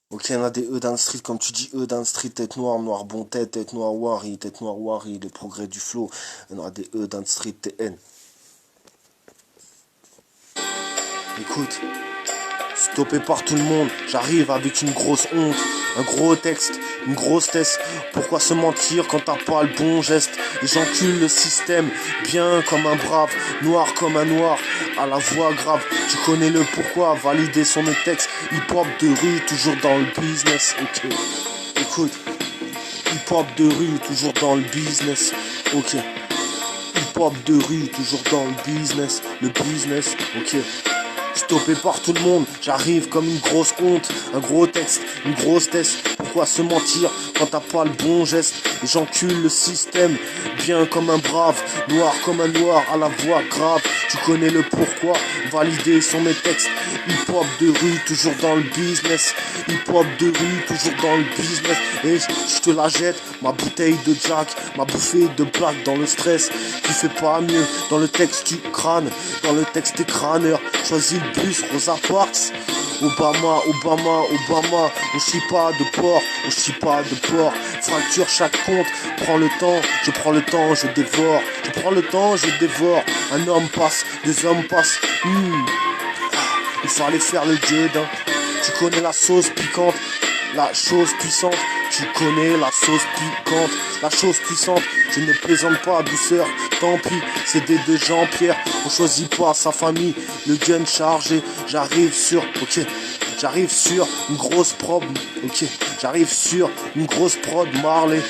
Ok, on a des E dans le street, comme tu dis, E dans le street, tête noire, noir bon tête noire wari, tête noire wari, le progrès du flow. On a des E dans le street, TN. Écoute, stoppé par tout le monde, j'arrive avec une grosse honte, un gros texte, une grosse test. Pourquoi se mentir quand t'as pas le bon geste? Et j'encule le système, bien comme un brave, noir comme un noir, à la voix grave. Tu connais le pourquoi, valider sur mes textes. Hip-hop de rue, toujours dans le business. Ok, écoute, hip-hop de rue, toujours dans le business. Ok, hip-hop de rue, toujours dans le business. Le business, ok. Stoppé par tout le monde, j'arrive comme une grosse honte, un gros texte, une grosse test. Pourquoi se mentir quand t'as pas le bon geste? Et j'encule le système, bien comme un brave, noir comme un noir, à la voix grave. Tu connais le pourquoi, validé sur mes textes. Hip-hop de rue, toujours dans le business. Hip-hop de rue, toujours dans le business. Et je te la jette, ma bouteille de Jack, ma bouffée de blague dans le stress. Tu fais pas mieux, dans le texte tu crânes, dans le texte t'es crâneur. Choisis le bus, Rosa Parks. Obama, Obama, Obama, on chie pas de porc, on chie pas de porc. Fracture chaque compte, prends le temps, je prends le temps, je dévore. Je prends le temps, je dévore. Un homme passe, deux hommes passent. Il fallait faire le Dieu. Tu connais la sauce piquante, la chose puissante. Tu connais la sauce piquante, la chose puissante. Je ne plaisante pas, douceur, tant pis, c'est des deux Jean-Pierre. On choisit pas sa famille, le gun chargé. J'arrive sur, ok, j'arrive sur une grosse prod, ok, j'arrive sur une grosse prod Marley.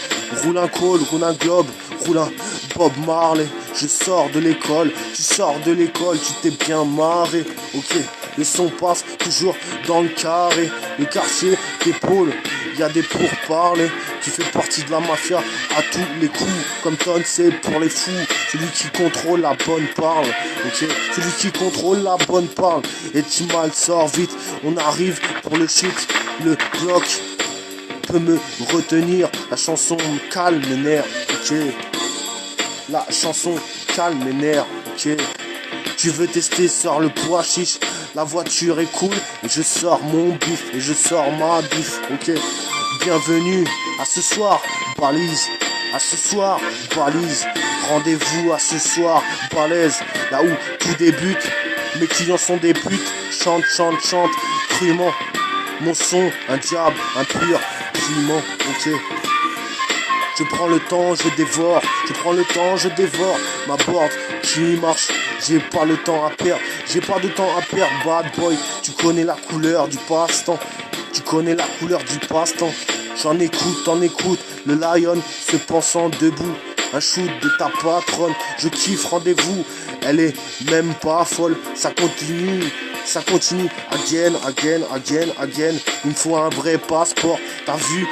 Roule un col, roule un globe, roule un Bob Marley. Je sors de l'école, tu sors de l'école, tu t'es bien marré, ok. Le son passe toujours dans le carré, le quartier t'épaule, y a des pourparlers. Tu fais partie de la mafia à tous les coups, comme Ton c'est pour les fous. Celui qui contrôle la bonne parle, ok. Celui qui contrôle la bonne parle. Et Timal sort vite, on arrive pour le shit, le bloc peut me retenir. La chanson me calme mes nerfs, ok. La chanson calme mes nerfs, ok. Tu veux tester, sors le pois chiche. La voiture est cool et je sors mon bif et je sors ma bif, ok. Bienvenue à ce soir, balise. À ce soir, balise. Rendez-vous à ce soir, balèze. Là où tout débute, mes clients sont des putes. Chante, chante, chante, crûment. Mon son, un diable, un pur piment, ok. Je prends le temps, je dévore. Je prends le temps, je dévore. Ma board qui marche. J'ai pas le temps à perdre. J'ai pas de temps à perdre, bad boy. Tu connais la couleur du passe-temps. Tu connais la couleur du passe-temps. J'en écoute, t'en écoutes. Le lion se pensant debout. Un shoot de ta patronne. Je kiffe, rendez-vous. Elle est même pas folle. Ça continue. Ça continue. Again, again, again, again. Il me faut un vrai passeport. T'as vu?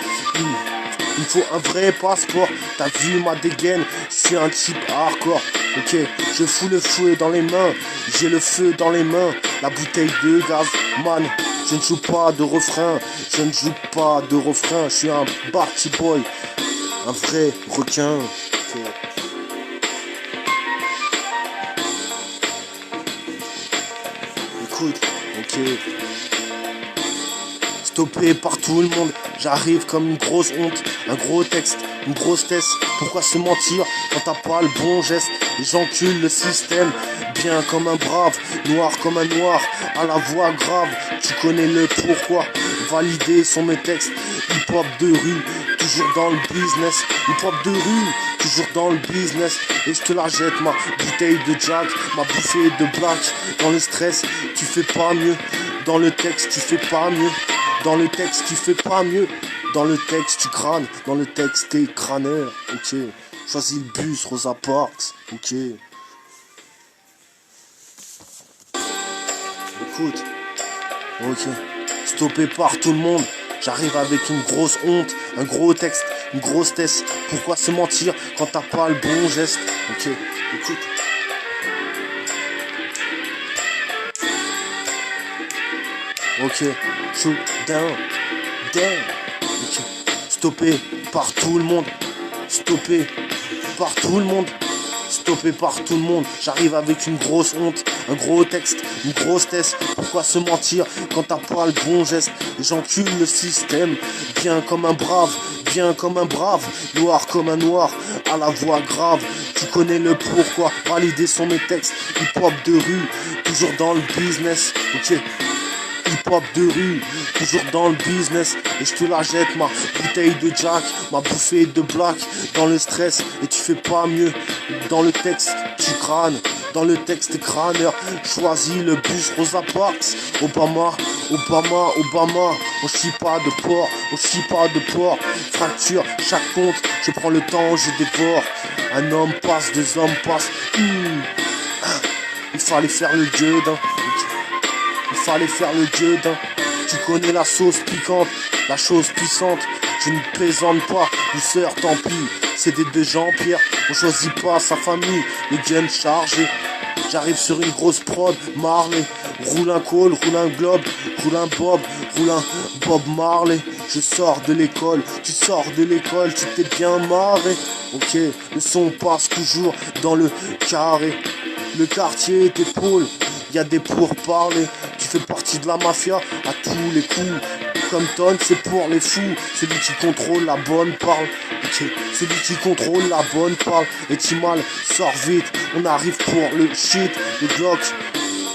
Il me faut un vrai passeport. T'as vu ma dégaine? Je suis un type hardcore. Ok, je fous le feu dans les mains. J'ai le feu dans les mains. La bouteille de gaz, man. Je ne joue pas de refrain. Je ne joue pas de refrain. Je suis un party boy. Un vrai requin. Ok. Écoute, ok. Stoppé par tout le monde, j'arrive comme une grosse honte, un gros texte, une grosse test. Pourquoi se mentir quand t'as pas le bon geste? Et j'encule le système, bien comme un brave, noir comme un noir, à la voix grave. Tu connais le pourquoi, validé sont mes textes. Hip-hop de rue, toujours dans le business. Hip-hop de rue, toujours dans le business. Et je te la jette, ma bouteille de Jack, ma bouffée de black. Dans le stress, tu fais pas mieux. Dans le texte, tu fais pas mieux. Dans le texte, tu fais pas mieux. Dans le texte, tu crânes. Dans le texte, t'es crâneur. Ok. Choisis le bus, Rosa Parks. Ok. Écoute. Ok. Stoppé par tout le monde. J'arrive avec une grosse honte, un gros texte, une grosse test. Pourquoi se mentir quand t'as pas le bon geste? Ok. Écoute. Ok, shoot down, down. Ok, stoppé par tout le monde, stoppé par tout le monde. stoppé par tout le monde. J'arrive avec une grosse honte, un gros texte, une grosse test. Pourquoi se mentir quand t'as pas le bon geste? J'encule le système, bien comme un brave, bien comme un brave, noir comme un noir, à la voix grave. Tu connais le pourquoi, valider sont mes textes. Hip-hop de rue, toujours dans le business, ok. Hip-hop de rue, toujours dans le business. Et je te la jette, ma bouteille de Jack, ma bouffée de black. Dans le stress, et tu fais pas mieux. Dans le texte, tu crânes. Dans le texte crâneur, choisis le bus Rosa Parks. Obama, Obama, Obama. On chie pas de porc, on chie pas de porc. Fracture chaque compte, je prends le temps, je dévore. Un homme passe, deux hommes passent. Il fallait faire le dieu d'un. Il fallait faire le dieu d'un. Tu connais la sauce piquante, la chose puissante. Je ne plaisante pas, douceur tant pis. C'est des deux Jean-Pierre, on choisit pas sa famille. Les guns chargés, j'arrive sur une grosse prod, Marley. Roule un call, roule un globe, roule un bob, roule un Bob Marley. Je sors de l'école, tu sors de l'école, tu t'es bien marré. Ok, le son passe toujours dans le carré. Le quartier t'épaule, y a des pourparlers. Tu fais partie de la mafia à tous les coups. Comme Ton, c'est pour les fous. Celui qui contrôle la bonne parle. Okay. Celui qui contrôle la bonne parle. Et Timal, sors vite. On arrive pour le shit. Le Glock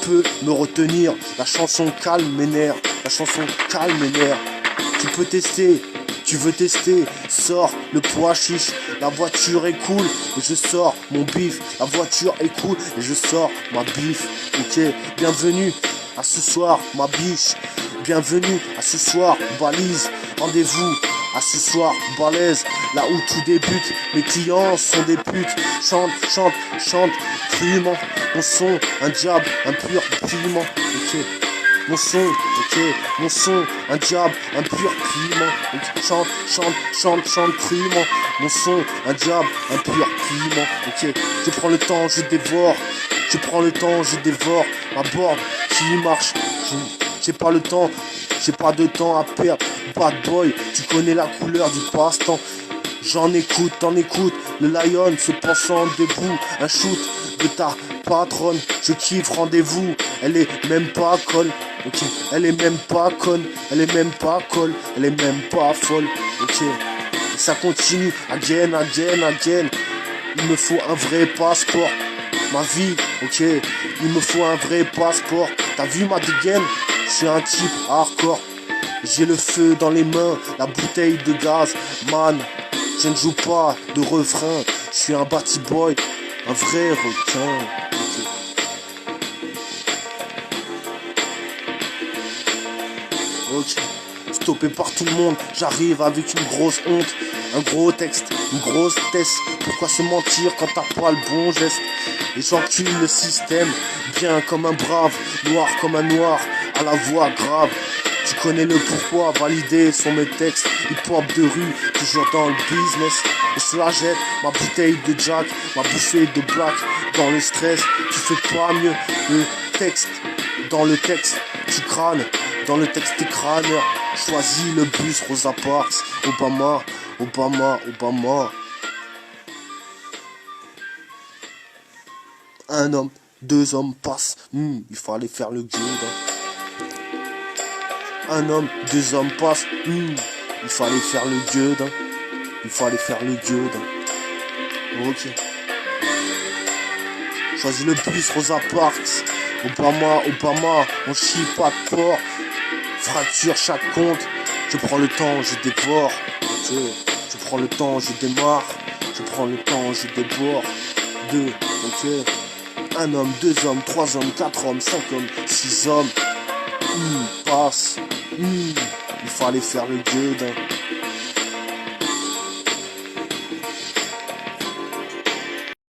peut me retenir. La chanson calme mes nerfs. La chanson calme mes nerfs. Tu peux tester. Tu veux tester, sors le pois chiche, la voiture est cool et je sors mon bif, la voiture est cool et je sors ma bif, ok, bienvenue à ce soir ma biche, bienvenue à ce soir balise, rendez-vous à ce soir balèze, là où tout débute, mes clients sont des putes, chante, chante, chante, crûment, mon son, un diable, un pur piment, ok. Mon son, ok, mon son, un diable, un pur piment. Okay. Chante, chante, chante, chante crûment. Mon son, un diable, un pur piment. Ok, je prends le temps, je dévore. Je prends le temps, je dévore. Ma board qui marche. J'ai pas le temps, j'ai pas de temps à perdre. Bad boy, tu connais la couleur du passe-temps. J'en écoute, t'en écoutes. Le lion se pensant debout. Un shoot de ta patronne. Je kiffe, rendez-vous. Elle est même pas conne. Ok, elle est même pas conne. Elle est même pas colle. Elle est même pas folle. Ok, et ça continue. Again, again, again. Il me faut un vrai passeport. Ma vie, ok. Il me faut un vrai passeport. T'as vu ma dégaine? Je suis un type hardcore. J'ai le feu dans les mains. La bouteille de gaz. Man, je ne joue pas de refrain. Je suis un batty boy. Un vrai requin. Ok, stoppé par tout le monde, j'arrive avec une grosse honte, un gros texte, une grosse test. Pourquoi se mentir quand t'as pas le bon geste? Et j'encule le système, bien comme un brave, noir comme un noir, à la voix grave. Tu connais le pourquoi, validé sont mes textes, hip-hop de rue, toujours dans le business. Et je la jette, ma bouteille de Jack, ma bouffée de black, dans le stress, tu fais pas mieux. Le texte, dans le texte, tu crânes. Dans le texte crâneur, choisis le bus Rosa Parks. Obama, Obama, Obama. Un homme, deux hommes passent. Il fallait faire le dieu. Un homme, deux hommes passent. Il fallait faire le dieu. Il fallait faire le dieu. Ok. Choisis le bus Rosa Parks. Obama, Obama. On chie pas de porc. Fracture chaque compte, je prends le temps, je dévore. Je prends le temps, je démarre. Je prends le temps, je déborde. Deux, ok. Un homme, deux hommes, trois hommes, quatre hommes, cinq hommes, six hommes. Passe. Il fallait faire le dieu d'un.